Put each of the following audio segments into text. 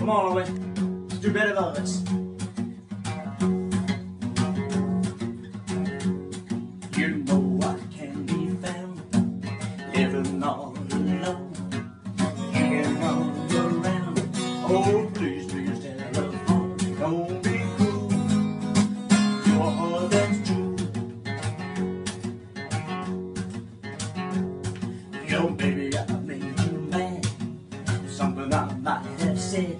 Come on, Ollie. Let's do Bed of Velvets. You know I can be found living all alone. You can run around. Oh, please, please, telephone. Don't be cruel. Your heart that's true. Yo, baby, I made you mad. Something I might have said.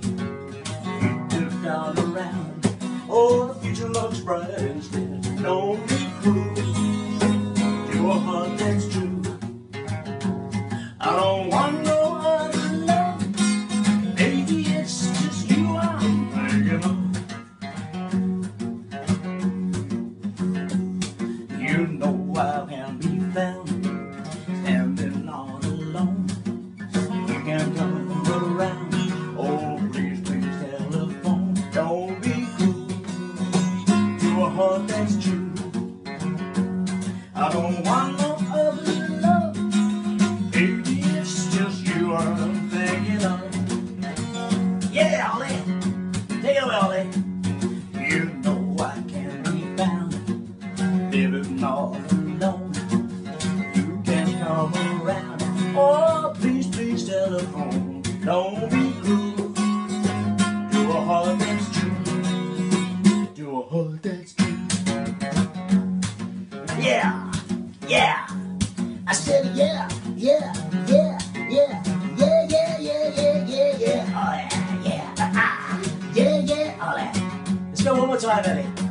You took all around. Oh, the future looks bright instead. Don't be cruel. Your heart that's true. I don't want no other love. Baby, it's just you I'm thinking of. You know I can be found standing all alone. You can come around. Oh, please, please, telephone. Don't be cruel. Your heart that's true. I don't want no other love. Baby, it's just you I'm thinking of. Yeah, Ollie. Take it away, Ollie. You know I can be found living all alone. You can come around. Oh, please, please, telephone. Don't be cruel. Do a heart that's true. Do a heart that's true. Yeah. Yeah, I said yeah, yeah, yeah, yeah, yeah, yeah, yeah, yeah, yeah, yeah, oh yeah, yeah, yeah, yeah, all that. Let's go one more time, baby.